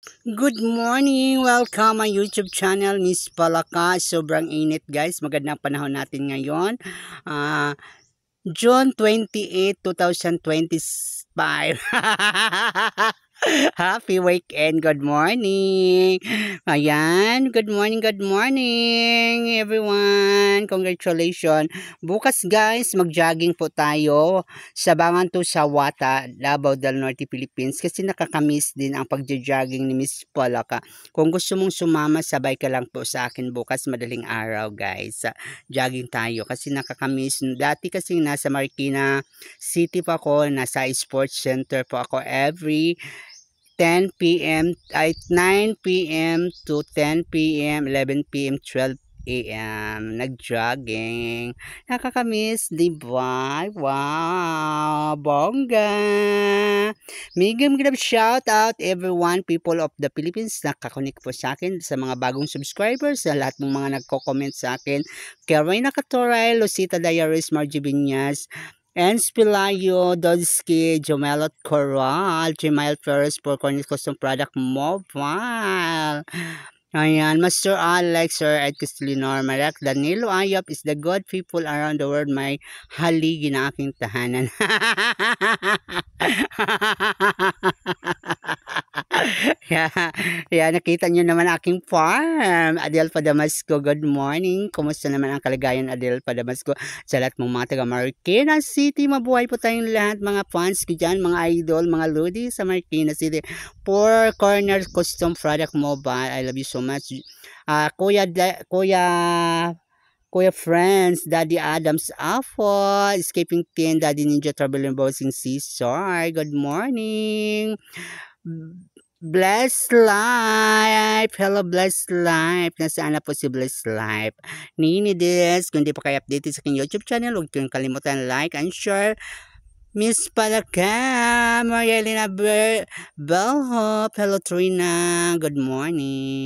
Good morning! Welcome my YouTube channel, Miss Palaka. Sobrang init guys. Magandang panahon natin ngayon. Ah, June 28, 2025. Happy weekend. Good morning. Ayan. Good morning everyone. Congratulations. Bukas guys, mag-jogging po tayo. Sabangan to sa Wata, Davao del Norte, Philippines. Kasi nakakamiss din ang pagja-jogging ni Miss Polaka. Kung gusto mong sumama, sabay ka lang po sa akin bukas madaling araw guys. Jogging tayo kasi nakakamiss. Dati kasi nasa Marikina City pa ako, nasa sports center po ako every 10 p.m. ay 9 p.m. to 10 p.m., 11 p.m., 12 a.m. Nag-jogging. Nakakamiss, di ba? Wow! Bongga! Migam grab shout out everyone, people of the Philippines. Nakakunik po sa akin sa mga bagong subscribers, sa lahat ng mga nagko-comment sa akin. Karina Catoray, Lucita Diaries, Margie Viñas, Ens Pilayo, Dodski, Jomelot Coral, Gmail Flores for Corners Custom Product Mobile. Ayan, Master Alex, Sir Ed Castellinor, Marek, Danilo Ayop is the good people around the world. May haligi na aking tahanan. Yeah, yeah, nakita nyo naman aking farm. Adelpa Damasco, good morning. Kumusta naman ang kalagayan, Adelpa Damasco? Sa lahat mong mga taga Marikina City, mabuhay po tayong lahat, mga fans ko dyan, mga idol, mga lodi sa Marikina City. Four Corner Custom Product Mobile, I love you so much. Kuya Friends, Daddy Adams Afo, Escaping Teen, Daddy Ninja Traveling Bossing Caesar, good morning. Blessed Life! Hello, Blessed Life! Nasaan na po si Blessed Life? Nini Des, kung di pa kayo updated sa aking YouTube channel, huwag kayong kalimutan like and share. Miss Palaka, Marielina Bellhop, hello Trina, good morning.